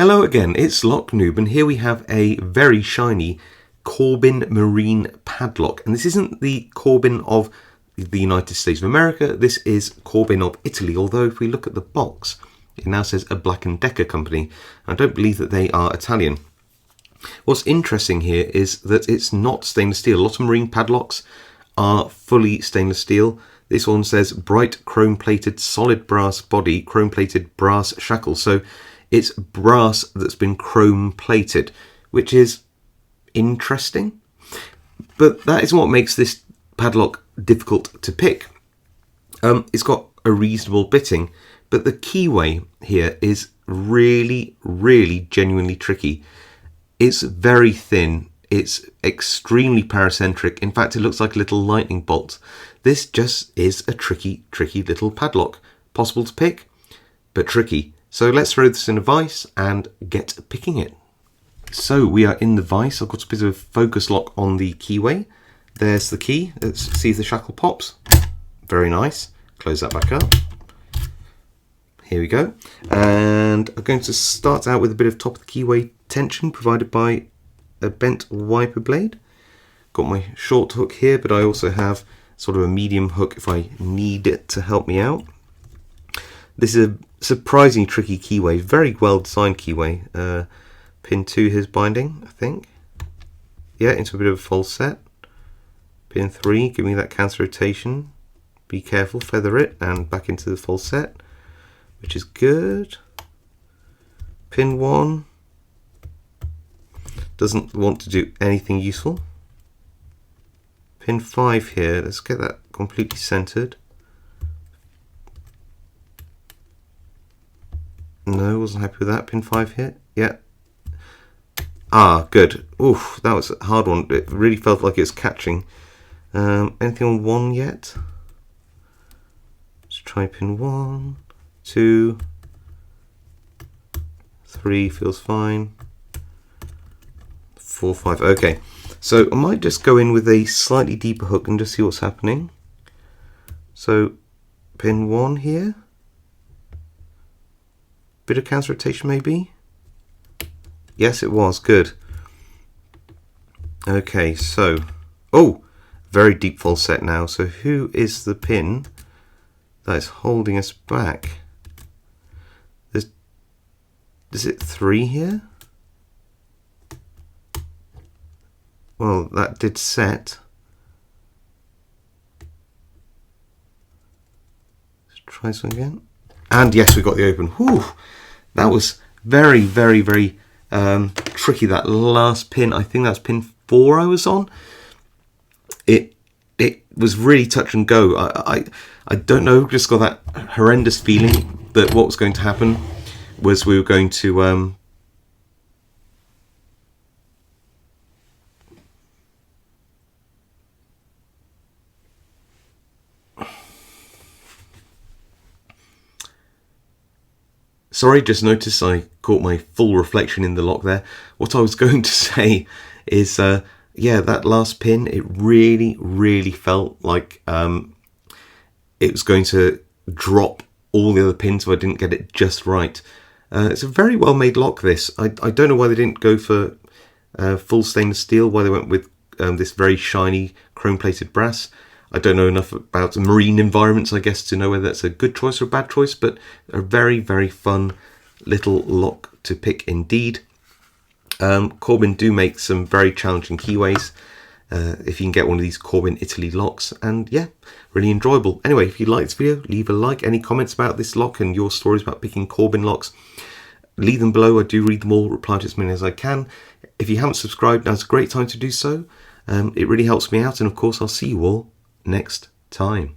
Hello again, it's Noob, and here we have a very shiny Corbin marine padlock. And this isn't the Corbin of the United States of America, this is Corbin of Italy, although if we look at the box, it now says a Black & Decker company. I don't believe that they are Italian. What's interesting here is that it's not stainless steel. A lot of marine padlocks are fully stainless steel. This one says bright chrome plated solid brass body, chrome plated brass shackle. So it's brass that's been chrome plated, which is interesting. But that isn't what makes this padlock difficult to pick. It's got a reasonable bitting, but the keyway here is really, really genuinely tricky. It's very thin. It's extremely paracentric. In fact, it looks like a little lightning bolt. This just is a tricky, tricky little padlock. Possible to pick, but tricky. So let's throw this in a vise and get picking it. So we are in the vise. I've got a bit of focus lock on the keyway. There's the key. Let's see if the shackle pops. Very nice. Close that back up. Here we go. And I'm going to start out with a bit of top of the keyway tension provided by a bent wiper blade. Got my short hook here, but I also have sort of a medium hook if I need it to help me out. This is a surprisingly tricky keyway, very well designed keyway. Pin 2 here's binding, I think. Yeah, into a bit of a false set. Pin 3, give me that counter rotation. Be careful, feather it, and back into the false set, which is good. Pin 1 doesn't want to do anything useful. Pin 5 here, let's get that completely centered. No, wasn't happy with that. Pin 5 here. Yeah. Ah, good. Oof, that was a hard one. It really felt like it was catching. Anything on 1 yet? Let's try pin 1, 2, 3 feels fine. 4, 5. Okay. So I might just go in with a slightly deeper hook and just see what's happening. So pin 1 here. Bit of counter rotation maybe? Yes, it was. Good. Okay, so... Oh! Very deep false set now. So who is the pin that is holding us back? Is it 3 here? Well, that did set. Let's try this one again. And yes, we got the open. Whew! That was very, very, very tricky. That last pin, I think that's pin 4 I was on. It was really touch and go. I don't know, just got that horrendous feeling that what was going to happen was we were going to sorry, just noticed I caught my full reflection in the lock there. What I was going to say is, yeah, that last pin, it really, really felt like it was going to drop all the other pins if I didn't get it just right. It's a very well made lock, this. I don't know why they didn't go for full stainless steel, why they went with this very shiny chrome plated brass. I don't know enough about marine environments, I guess, to know whether that's a good choice or a bad choice, but a very, very fun little lock to pick indeed. Corbin do make some very challenging keyways if you can get one of these Corbin Italy locks, and yeah, really enjoyable. Anyway, if you liked this video, leave a like. Any comments about this lock and your stories about picking Corbin locks, leave them below. I do read them all, reply to as many as I can. If you haven't subscribed, now's a great time to do so. It really helps me out, and of course I'll see you all next time.